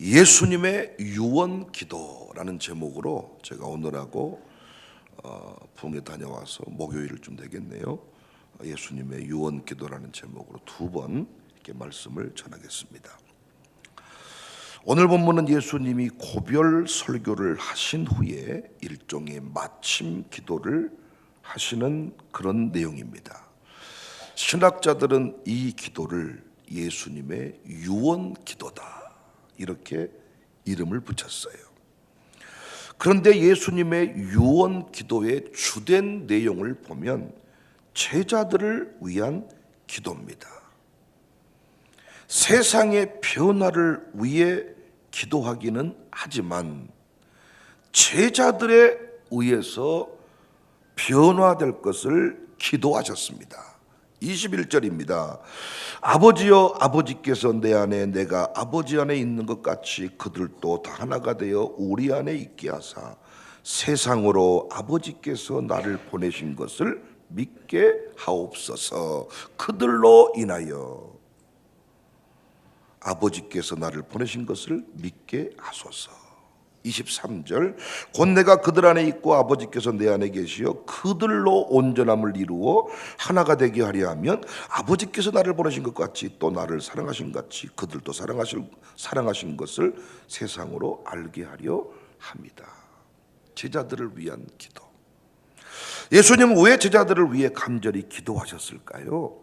예수님의 유언 기도라는 제목으로 제가 오늘하고 부흥에 다녀와서 목요일을 좀 되겠네요. 예수님의 유언 기도라는 제목으로 두 번 이렇게 말씀을 전하겠습니다. 오늘 본문은 예수님이 고별 설교를 하신 후에 일종의 마침 기도를 하시는 그런 내용입니다. 신학자들은 이 기도를 예수님의 유언 기도다 이렇게 이름을 붙였어요. 그런데 예수님의 유언 기도의 주된 내용을 보면 제자들을 위한 기도입니다. 세상의 변화를 위해 기도하기는 하지만 제자들에 의해서 변화될 것을 기도하셨습니다. 21절입니다. 아버지여, 아버지께서 내 안에 내가 아버지 안에 있는 것 같이 그들도 다 하나가 되어 우리 안에 있게 하사 세상으로 아버지께서 나를 보내신 것을 믿게 하옵소서. 그들로 인하여 아버지께서 나를 보내신 것을 믿게 하소서. 23절 곧 내가 그들 안에 있고 아버지께서 내 안에 계시어 그들로 온전함을 이루어 하나가 되게 하려 하면 아버지께서 나를 보내신 것 같이 또 나를 사랑하신 것 같이 그들도 사랑하신 것을 세상으로 알게 하려 합니다. 제자들을 위한 기도. 예수님은 왜 제자들을 위해 간절히 기도하셨을까요?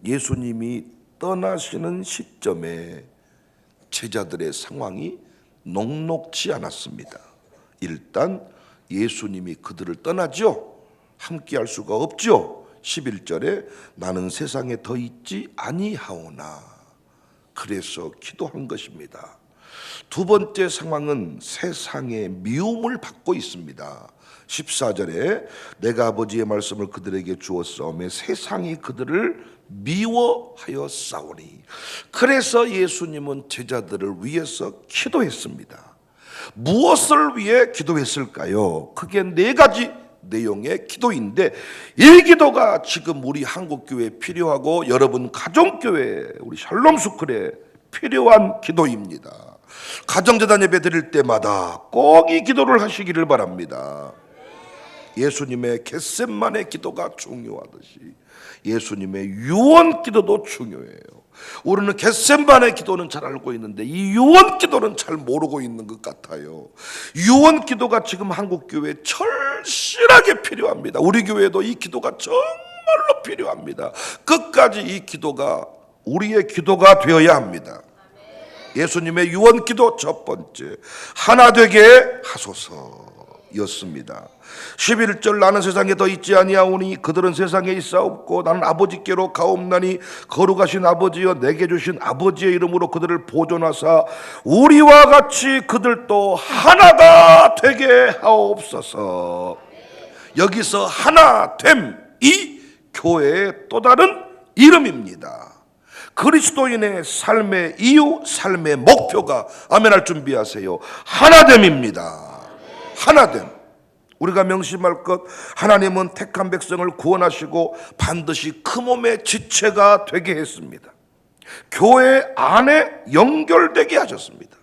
예수님이 떠나시는 시점에 제자들의 상황이 녹록지 않았습니다. 일단 예수님이 그들을 떠나죠. 함께 할 수가 없죠. 11절에 나는 세상에 더 있지 아니하오나 그래서 기도한 것입니다. 두 번째 상황은 세상의 미움을 받고 있습니다. 14절에 내가 아버지의 말씀을 그들에게 주었사오매 세상이 그들을 미워하여 싸우니 그래서 예수님은 제자들을 위해서 기도했습니다. 무엇을 위해 기도했을까요? 크게 네 가지 내용의 기도인데 이 기도가 지금 우리 한국교회에 필요하고 여러분 가정교회 우리 샬롬스쿨에 필요한 기도입니다. 가정재단 예배 드릴 때마다 꼭 이 기도를 하시기를 바랍니다. 예수님의 겟세마네 기도가 중요하듯이 예수님의 유언 기도도 중요해요. 우리는 겟세마네 기도는 잘 알고 있는데 이 유언 기도는 잘 모르고 있는 것 같아요. 유언 기도가 지금 한국 교회에 절실하게 필요합니다. 우리 교회도 이 기도가 정말로 필요합니다. 끝까지 이 기도가 우리의 기도가 되어야 합니다. 예수님의 유언 기도 첫 번째 하나 되게 하소서였습니다. 11절 나는 세상에 더 있지 아니하오니 그들은 세상에 있사옵고 나는 아버지께로 가옵나니 거룩하신 아버지여 내게 주신 아버지의 이름으로 그들을 보존하사 우리와 같이 그들도 하나가 되게 하옵소서. 여기서 하나됨이 교회의 또 다른 이름입니다. 그리스도인의 삶의 이유, 삶의 목표가 아멘할 준비하세요. 하나됨입니다. 하나됨. 우리가 명심할 것 하나님은 택한 백성을 구원하시고 반드시 그 몸의 지체가 되게 했습니다. 교회 안에 연결되게 하셨습니다.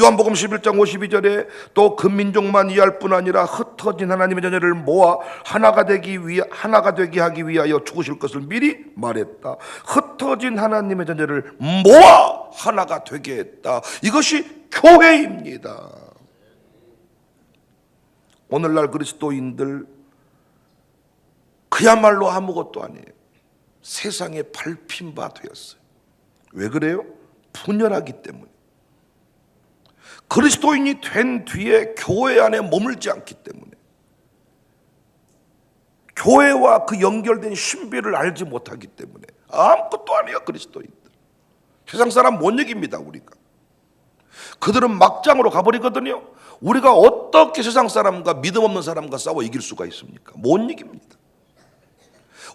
요한복음 11장 52절에 또 그 민족만 이해할 뿐 아니라 흩어진 하나님의 자녀를 모아 하나가 되게 하기 위하여 죽으실 것을 미리 말했다. 흩어진 하나님의 자녀를 모아 하나가 되게 했다. 이것이 교회입니다. 오늘날 그리스도인들 그야말로 아무것도 아니에요. 세상에 밟힌 바 되었어요. 왜 그래요? 분열하기 때문에. 그리스도인이 된 뒤에 교회 안에 머물지 않기 때문에 교회와 그 연결된 신비를 알지 못하기 때문에 아무것도 아니에요. 그리스도인들 세상 사람 못 이깁니다. 우리가 그들은 막장으로 가버리거든요. 우리가 어떻게 세상 사람과 믿음 없는 사람과 싸워 이길 수가 있습니까? 못 이깁니다.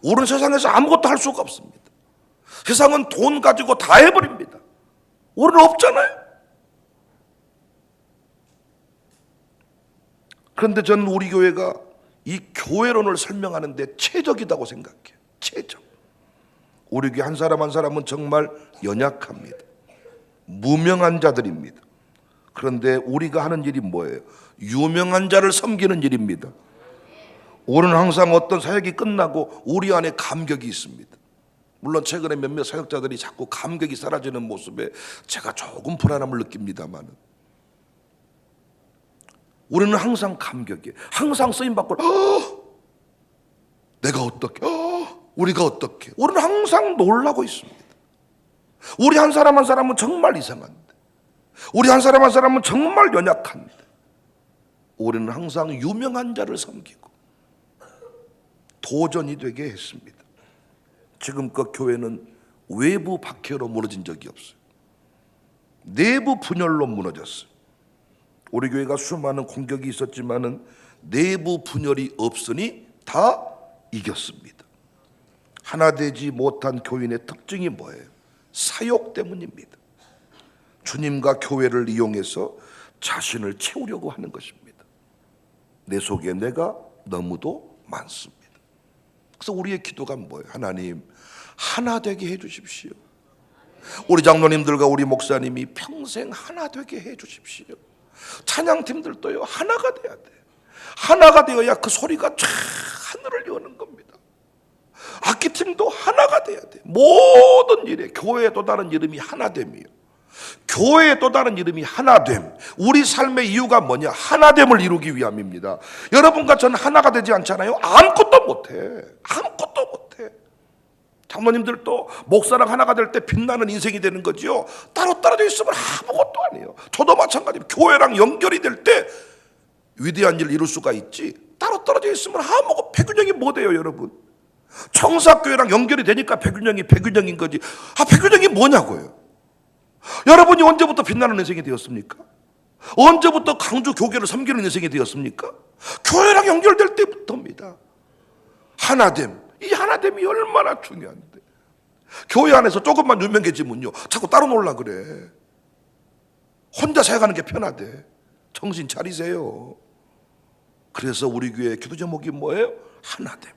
우리는 세상에서 아무것도 할 수가 없습니다. 세상은 돈 가지고 다 해버립니다. 우리는 없잖아요. 그런데 저는 우리 교회가 이 교회론을 설명하는데 최적이라고 생각해요. 최적. 우리 교회 한 사람 한 사람은 정말 연약합니다. 무명한 자들입니다. 그런데 우리가 하는 일이 뭐예요? 유명한 자를 섬기는 일입니다. 우리는 항상 어떤 사역이 끝나고 우리 안에 감격이 있습니다. 물론 최근에 몇몇 사역자들이 자꾸 감격이 사라지는 모습에 제가 조금 불안함을 느낍니다만, 우리는 항상 감격이에요. 항상 쓰임받고 내가 어떻게, 우리가 어떻게, 우리는 항상 놀라고 있습니다. 우리 한 사람 한 사람은 정말 이상한데, 우리 한 사람 한 사람은 정말 연약한데, 우리는 항상 유명한 자를 섬기고 도전이 되게 했습니다. 지금껏 교회는 외부 박해로 무너진 적이 없어요. 내부 분열로 무너졌어요. 우리 교회가 수많은 공격이 있었지만은 내부 분열이 없으니 다 이겼습니다. 하나 되지 못한 교인의 특징이 뭐예요? 사욕 때문입니다. 주님과 교회를 이용해서 자신을 채우려고 하는 것입니다. 내 속에 내가 너무도 많습니다. 그래서 우리의 기도가 뭐예요? 하나님, 하나 되게 해주십시오. 우리 장로님들과 우리 목사님이 평생 하나 되게 해주십시오. 찬양팀들도요, 하나가 돼야 돼. 하나가 되어야 그 소리가 쫙 하늘을 여는 겁니다. 악기팀도 하나가 돼야 돼. 모든 일에 교회의 또 다른 이름이 하나됨이에요. 교회의 또 다른 이름이 하나됨. 우리 삶의 이유가 뭐냐? 하나됨을 이루기 위함입니다. 여러분과 저는 하나가 되지 않잖아요. 아무것도 못해. 아무것도 못해. 장로님들도 목사랑 하나가 될 때 빛나는 인생이 되는 거지요. 따로 떨어져 있으면 아무것도 아니에요. 저도 마찬가지로 교회랑 연결이 될 때 위대한 일을 이룰 수가 있지, 따로 떨어져 있으면 아무것도, 백윤영이 뭐 돼요 여러분? 청사교회랑 연결이 되니까 백윤영이 백윤영인 거지. 백윤영이 뭐냐고요? 여러분이 언제부터 빛나는 인생이 되었습니까? 언제부터 강주 교계를 섬기는 인생이 되었습니까? 교회랑 연결될 때부터입니다. 하나됨. 이 하나됨이 얼마나 중요한데, 교회 안에서 조금만 유명해지면요 자꾸 따로 놀라 그래. 혼자 사역하는 게 편하대. 정신 차리세요. 그래서 우리 교회 기도 제목이 뭐예요? 하나됨.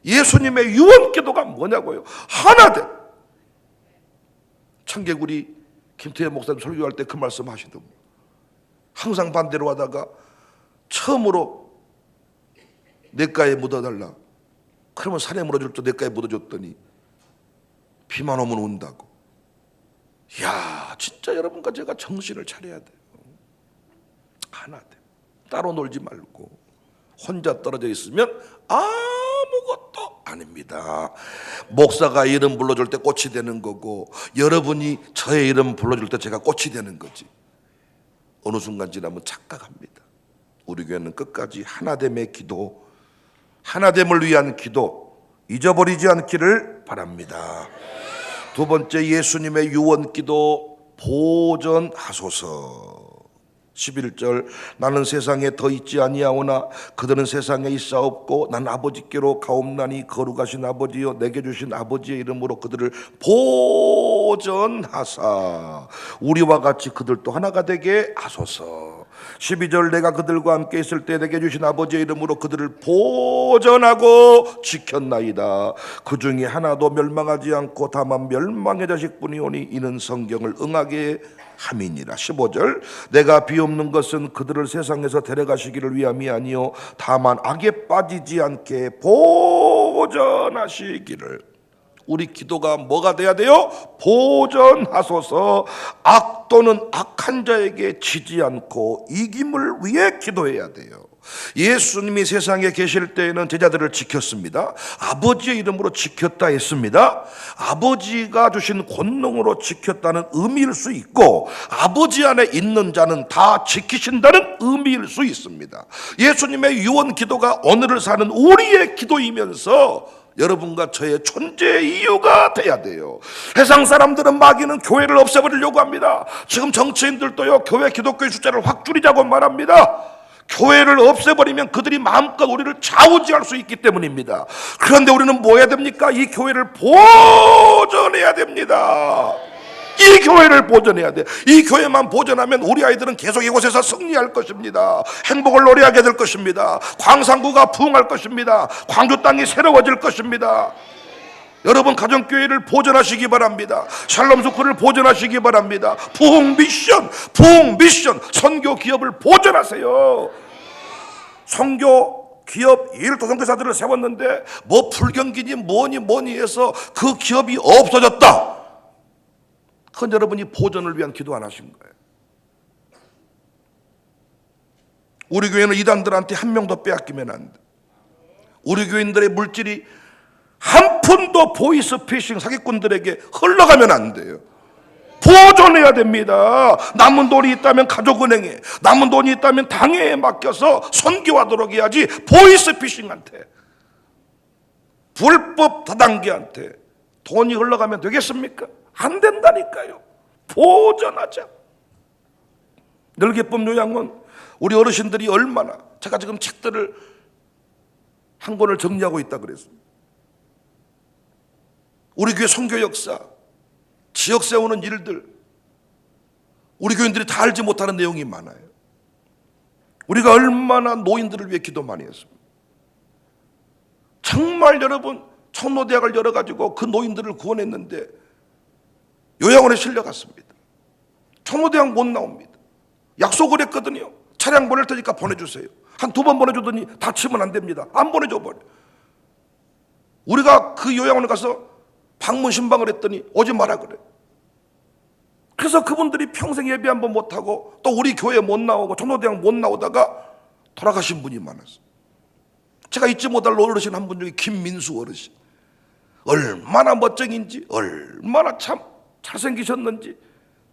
예수님의 유언기도가 뭐냐고요? 하나됨. 청개구리 김태현 목사님 설교할 때 그 말씀 하시더군요. 항상 반대로 하다가 처음으로 냇가에 묻어달라. 그러면 산에 물어줄 때 냇가에 묻어줬더니 비만 오면 온다고. 이야, 진짜 여러분과 제가 정신을 차려야 돼요. 하나됨. 따로 놀지 말고 혼자 떨어져 있으면 아무것도 아닙니다. 목사가 이름 불러줄 때 꽃이 되는 거고, 여러분이 저의 이름 불러줄 때 제가 꽃이 되는 거지. 어느 순간 지나면 착각합니다. 우리 교회는 끝까지 하나됨의 기도, 하나됨을 위한 기도 잊어버리지 않기를 바랍니다. 두 번째, 예수님의 유언기도 보전하소서. 11절, 나는 세상에 더 있지 아니하오나 그들은 세상에 있사옵고 난 아버지께로 가옵나니 거룩하신 아버지여 내게 주신 아버지의 이름으로 그들을 보전하사 우리와 같이 그들도 하나가 되게 하소서. 12절, 내가 그들과 함께 있을 때 내게 주신 아버지의 이름으로 그들을 보전하고 지켰나이다. 그 중에 하나도 멸망하지 않고 다만 멸망의 자식뿐이오니 이는 성경을 응하게 함이니라. 15절, 내가 비옵는 것은 그들을 세상에서 데려가시기를 위함이 아니요 다만 악에 빠지지 않게 보전하시기를. 우리 기도가 뭐가 돼야 돼요? 보전하소서. 악 또는 악한 자에게 지지 않고 이김을 위해 기도해야 돼요. 예수님이 세상에 계실 때에는 제자들을 지켰습니다. 아버지의 이름으로 지켰다 했습니다. 아버지가 주신 권능으로 지켰다는 의미일 수 있고, 아버지 안에 있는 자는 다 지키신다는 의미일 수 있습니다. 예수님의 유언 기도가 오늘을 사는 우리의 기도이면서 여러분과 저의 존재의 이유가 돼야 돼요. 세상 사람들은 마귀는 교회를 없애버리려고 합니다. 지금 정치인들도요, 교회 기독교의 숫자를 확 줄이자고 말합니다. 교회를 없애버리면 그들이 마음껏 우리를 좌우지할 수 있기 때문입니다. 그런데 우리는 뭐 해야 됩니까? 이 교회를 보존해야 됩니다. 이 교회를 보존해야 돼. 이 교회만 보존하면 우리 아이들은 계속 이곳에서 승리할 것입니다. 행복을 노래하게 될 것입니다. 광산구가 부흥할 것입니다. 광주 땅이 새로워질 것입니다. 여러분 가정교회를 보존하시기 바랍니다. 샬롬스쿨을 보존하시기 바랍니다. 부흥미션 선교 기업을 보존하세요. 선교 기업 1도 선교사들을 세웠는데 뭐 불경기니 뭐니 해서 그 기업이 없어졌다. 그건 여러분이 보존을 위한 기도 안 하신 거예요. 우리 교회는 이단들한테 한 명도 빼앗기면 안 돼. 우리 교인들의 물질이 한 푼도 보이스피싱 사기꾼들에게 흘러가면 안 돼요. 보존해야 됩니다. 남은 돈이 있다면 가족은행에, 남은 돈이 있다면 당회에 맡겨서 선교하도록 해야지 보이스피싱한테, 불법 다단계한테 돈이 흘러가면 되겠습니까? 안 된다니까요. 보존하자. 늘기쁨 요양원, 우리 어르신들이 얼마나, 제가 지금 책들을 한 권을 정리하고 있다 그랬습니다. 우리 교회 선교 역사, 지역 세우는 일들, 우리 교인들이 다 알지 못하는 내용이 많아요. 우리가 얼마나 노인들을 위해 기도 많이 했습니다. 정말 여러분, 청로대학을 열어가지고 그 노인들을 구원했는데 요양원에 실려갔습니다. 청로대학 못 나옵니다. 약속을 했거든요. 차량 보낼 테니까 보내주세요. 한 2번 보내주더니 다치면 안 됩니다. 안 보내줘 버려. 우리가 그 요양원에 가서 방문 신방을 했더니 오지 마라 그래. 그래서 그분들이 평생 예배 한번 못하고 또 우리 교회 못 나오고 청로대학 못 나오다가 돌아가신 분이 많았어요. 제가 잊지 못할 어르신 한 분 중에 김민수 어르신, 얼마나 멋쟁인지, 얼마나 참 잘생기셨는지,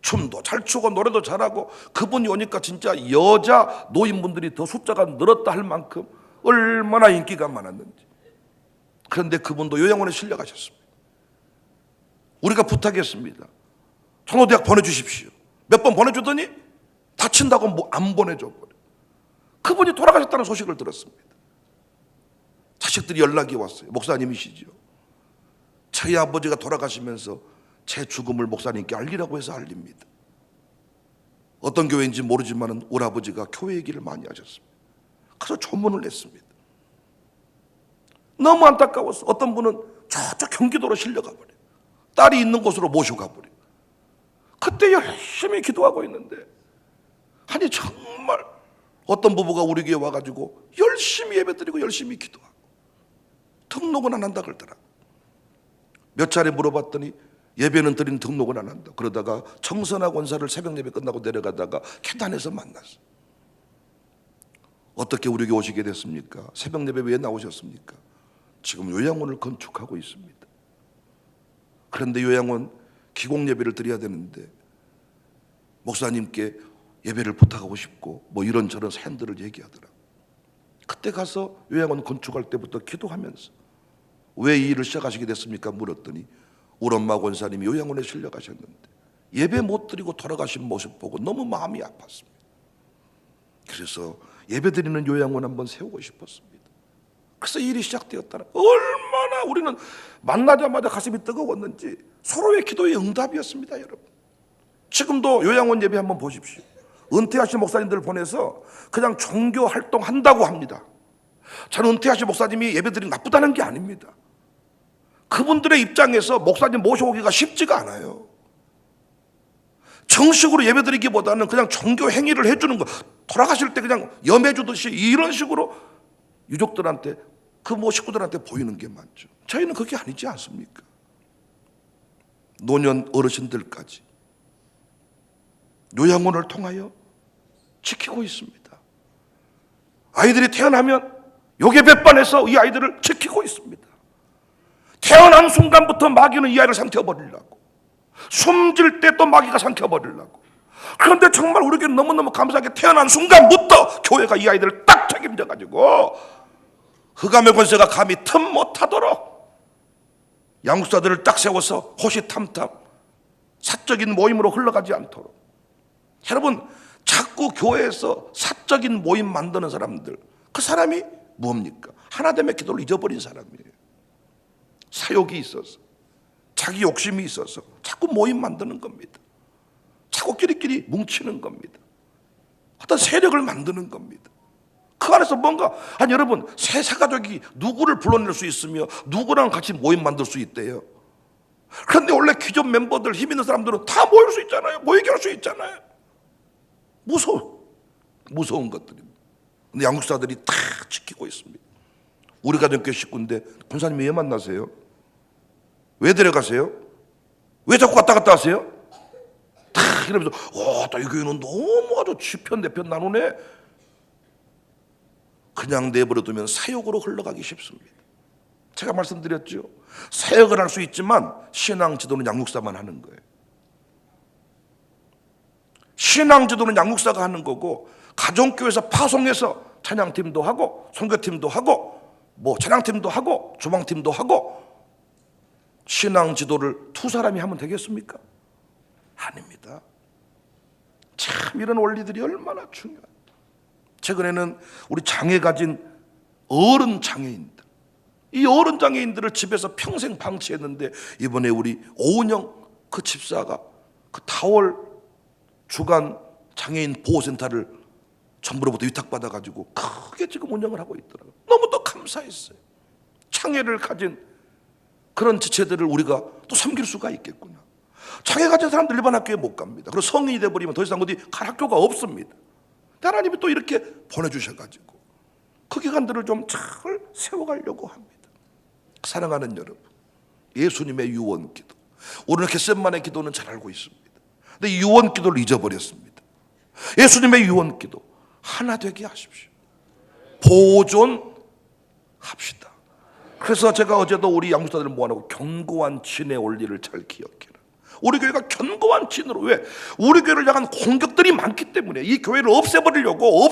춤도 잘 추고 노래도 잘하고, 그분이 오니까 진짜 여자 노인분들이 더 숫자가 늘었다 할 만큼 얼마나 인기가 많았는지. 그런데 그분도 요양원에 실려가셨습니다. 우리가 부탁했습니다. 청로대학 보내주십시오. 몇 번 보내주더니 다친다고 안 보내줘 버려. 그분이 돌아가셨다는 소식을 들었습니다. 자식들이 연락이 왔어요. 목사님이시죠. 저희 아버지가 돌아가시면서 제 죽음을 목사님께 알리라고 해서 알립니다. 어떤 교회인지 모르지만 우리 아버지가 교회 얘기를 많이 하셨습니다. 그래서 조문을 냈습니다. 너무 안타까웠어. 어떤 분은 저쪽 경기도로 실려가 버려. 딸이 있는 곳으로 모시고 가버려. 그때 열심히 기도하고 있는데, 아니 정말 어떤 부부가 우리 교회 와가지고 열심히 예배드리고 열심히 기도하고 등록은 안 한다 그러더라. 몇 차례 물어봤더니 예배는 드린 등록은 안 한다. 그러다가 청선학 원사를 새벽 예배 끝나고 내려가다가 계단에서 만났어. 어떻게 우리 교회 오시게 됐습니까? 새벽 예배 왜 나오셨습니까? 지금 요양원을 건축하고 있습니다. 그런데 요양원 기공 예배를 드려야 되는데 목사님께 예배를 부탁하고 싶고 뭐 이런저런 사연들을 얘기하더라. 그때 가서 요양원 건축할 때부터 기도하면서 왜 이 일을 시작하시게 됐습니까? 물었더니 우리 엄마 권사님이 요양원에 실려가셨는데 예배 못 드리고 돌아가신 모습 보고 너무 마음이 아팠습니다. 그래서 예배 드리는 요양원 한번 세우고 싶었습니다. 그래서 일이 시작되었다는, 얼마나 우리는 만나자마자 가슴이 뜨거웠는지 서로의 기도의 응답이었습니다. 여러분, 지금도 요양원 예배 한번 보십시오. 은퇴하신 목사님들 보내서 그냥 종교 활동한다고 합니다. 저는 은퇴하신 목사님이 예배드리기 나쁘다는 게 아닙니다. 그분들의 입장에서 목사님 모셔오기가 쉽지가 않아요. 정식으로 예배드리기보다는 그냥 종교 행위를 해주는 거, 돌아가실 때 그냥 염해주듯이 이런 식으로 유족들한테, 그 식구들한테 보이는 게 많죠. 저희는 그게 아니지 않습니까? 노년 어르신들까지 요양원을 통하여 지키고 있습니다. 아이들이 태어나면 요괴배반에서 이 아이들을 지키고 있습니다. 태어난 순간부터 마귀는 이 아이를 삼켜버리려고, 숨질 때 또 마귀가 삼켜버리려고. 그런데 정말 우리 교회는 너무너무 감사하게 태어난 순간부터 교회가 이 아이들을 딱 책임져가지고 흑암의 권세가 감히 틈 못하도록 양육사들을 딱 세워서 호시탐탐 사적인 모임으로 흘러가지 않도록. 여러분, 자꾸 교회에서 사적인 모임 만드는 사람들, 그 사람이 뭡니까? 하나됨의 기도를 잊어버린 사람이에요. 사욕이 있어서, 자기 욕심이 있어서 자꾸 모임 만드는 겁니다. 자꾸 끼리끼리 뭉치는 겁니다. 어떤 세력을 만드는 겁니다. 그 그 안에서 뭔가, 아니 여러분, 새 가족이 누구를 불러낼 수 있으며 누구랑 같이 모임 만들 수 있대요. 그런데 원래 기존 멤버들, 힘 있는 사람들은 다 모일 수 있잖아요. 모이게 할 수 있잖아요. 무서운 것들입니다. 근데 양육사들이 다 지키고 있습니다. 우리 가정교회 식구인데 권사님이 왜 만나세요? 왜 데려가세요? 왜 자꾸 왔다 갔다 하세요? 다 이러면서 이 교회는 너무 아주 지편 내편 나누네. 그냥 내버려두면 사역으로 흘러가기 쉽습니다. 제가 말씀드렸죠. 사역을 할 수 있지만 신앙 지도는 양육사만 하는 거예요. 신앙 지도는 양육사가 하는 거고, 가정교회에서 파송해서 찬양팀도 하고 선교팀도 하고 찬양팀도 하고 주방팀도 하고, 신앙 지도를 두 사람이 하면 되겠습니까? 아닙니다. 참 이런 원리들이 얼마나 중요합니다. 최근에는 우리 장애 가진 어른 장애인들, 이 어른 장애인들을 집에서 평생 방치했는데, 이번에 우리 오은영 그 집사가 그 타월 주간 장애인 보호센터를 정부로부터 위탁받아가지고 크게 지금 운영을 하고 있더라고요. 너무도 감사했어요. 장애를 가진 그런 지체들을 우리가 또 섬길 수가 있겠구나. 장애 가진 사람들 일반 학교에 못 갑니다. 그리고 성인이 돼버리면 더 이상 어디 갈 학교가 없습니다. 하나님이 또 이렇게 보내주셔가지고 그 기간들을 좀 잘 세워가려고 합니다. 사랑하는 여러분, 예수님의 유언기도, 우리는 겟세마네 기도는 잘 알고 있습니다. 근데 유언기도를 잊어버렸습니다. 예수님의 유언기도 하나 되게 하십시오. 보존합시다. 그래서 제가 어제도 우리 양육사들을 모아놓고 견고한 진의 원리를 잘 기억해라. 우리 교회가 견고한 진으로, 왜? 우리 교회를 향한 공격들이 많기 때문에 이 교회를 없애버리려고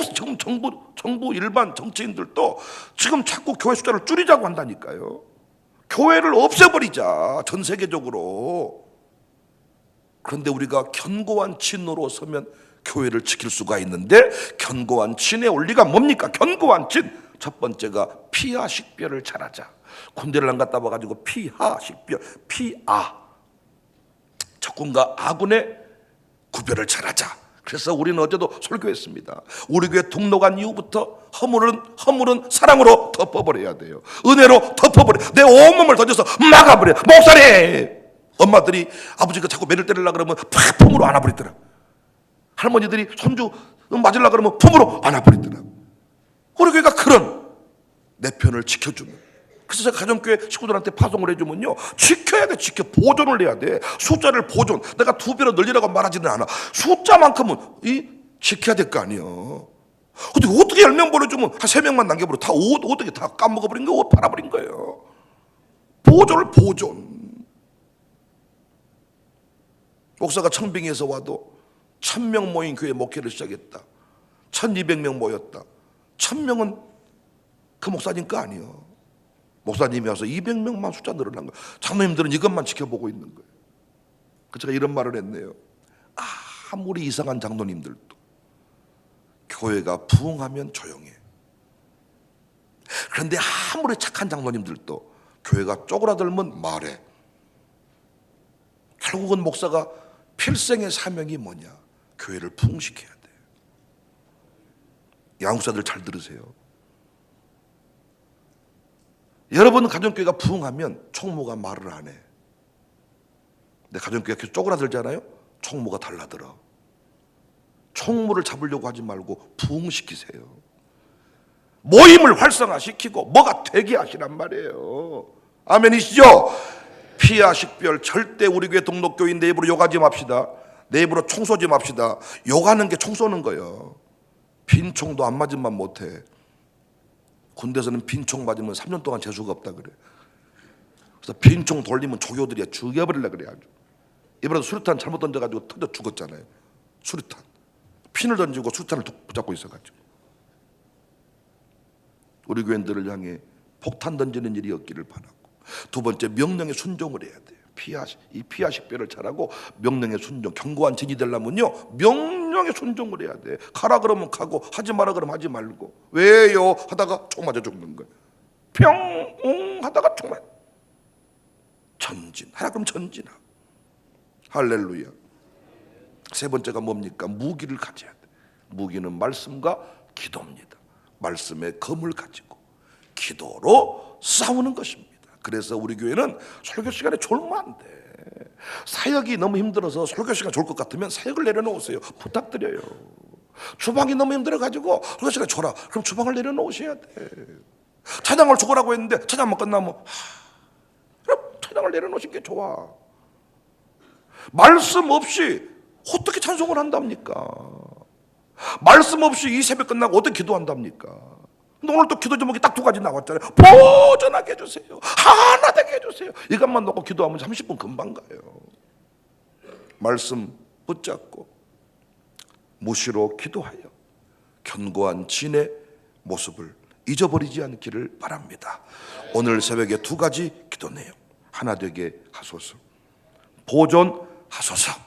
정부 일반 정치인들도 지금 자꾸 교회 숫자를 줄이자고 한다니까요. 교회를 없애버리자, 전 세계적으로. 그런데 우리가 견고한 진으로 서면 교회를 지킬 수가 있는데, 견고한 진의 원리가 뭡니까? 견고한 진, 첫 번째가 피하 식별을 잘하자. 군대를 안 갔다 와가지고 피하 식별, 적군과 아군의 구별을 잘하자. 그래서 우리는 어제도 설교했습니다. 우리 교회 등록한 이후부터 허물은 사랑으로 덮어버려야 돼요. 은혜로 덮어버려. 내 온몸을 던져서 막아버려. 목사님! 엄마들이 아버지가 자꾸 매를 때리려고 그러면 팍 품으로 안아버리더라. 할머니들이 손주 맞으려고 그러면 품으로 안아버리더라. 우리 교회가 그런 내 편을 지켜주는, 그래서 제가 가정교회 식구들한테 파송을 해주면요, 지켜야 돼. 보존을 해야 돼. 숫자를 보존. 내가 2배로 늘리라고 말하지는 않아. 숫자만큼은 지켜야 될 거 아니에요. 근데 어떻게 10명 보내주면 한 3명만 남겨버려. 다 옷 어떻게 다 까먹어버린 거예요? 옷 팔아버린 거예요. 보존. 목사가 청빙에서 와도 1000명 모인 교회 목회를 시작했다. 1200명 모였다. 1000명은 그 목사님 거 아니에요. 목사님이 와서 200명만 숫자 늘어난 거예요. 장로님들은 이것만 지켜보고 있는 거예요. 제가 이런 말을 했네요. 아무리 이상한 장로님들도 교회가 부흥하면 조용해. 그런데 아무리 착한 장로님들도 교회가 쪼그라들면 말해. 결국은 목사가 필생의 사명이 뭐냐? 교회를 부흥시켜야 돼. 양육사들 잘 들으세요. 여러분 가정교회가 부흥하면 총무가 말을 안 해. 근데 가정교회가 계속 쪼그라들잖아요. 총무가 달라들어. 총무를 잡으려고 하지 말고 부흥시키세요. 모임을 활성화시키고 뭐가 되게 하시란 말이에요. 아멘이시죠? 피하 식별 절대 우리 교회 등록교인 내부로 욕하지 맙시다. 내부로 총 쏘지 맙시다. 욕하는 게 총 쏘는 거예요. 빈 총도 안 맞으면 못해. 군대에서는 빈총 맞으면 3년 동안 재수가 없다 그래. 그래서 빈총 돌리면 조교들이 죽여버리려 그래. 아주 이번에도 수류탄 잘못 던져가지고 터져 죽었잖아요. 수류탄 핀을 던지고 수류탄을 붙잡고 있어가지고. 우리 교인들을 향해 폭탄 던지는 일이 없기를 바라고, 두 번째 명령에 순종을 해야 돼요. 이 피하 식별을 잘하고 명령에 순종. 견고한 진이 되려면요, 명령에 순종을 해야 돼. 가라 그러면 가고, 하지 마라 그러면 하지 말고. 왜요? 하다가 총 맞아 죽는 거예요. 평 하다가 총 맞아. 전진하라 그러면 전진하고. 할렐루야. 세 번째가 뭡니까? 무기를 가져야 돼. 무기는 말씀과 기도입니다. 말씀의 검을 가지고 기도로 싸우는 것입니다. 그래서 우리 교회는 설교 시간에 졸면 안 돼. 사역이 너무 힘들어서 설교 시간 졸 것 같으면 사역을 내려놓으세요. 부탁드려요. 주방이 너무 힘들어가지고 설교 시간에 졸아. 그럼 주방을 내려놓으셔야 돼. 찬양을 죽으라고 했는데 찬양만 끝나면 그럼 찬양을 내려놓으신 게 좋아. 말씀 없이 어떻게 찬송을 한답니까? 말씀 없이 이 새벽 끝나고 어떻게 기도한답니까? 근데 오늘 또 기도 제목이 딱 두 가지 나왔잖아요. 보존하게 해주세요. 하나 되게 해주세요. 이것만 놓고 기도하면 30분 금방 가요. 말씀 붙잡고 무시로 기도하여 견고한 진의 모습을 잊어버리지 않기를 바랍니다. 오늘 새벽에 두 가지 기도 내용 하나 되게 하소서. 보존하소서.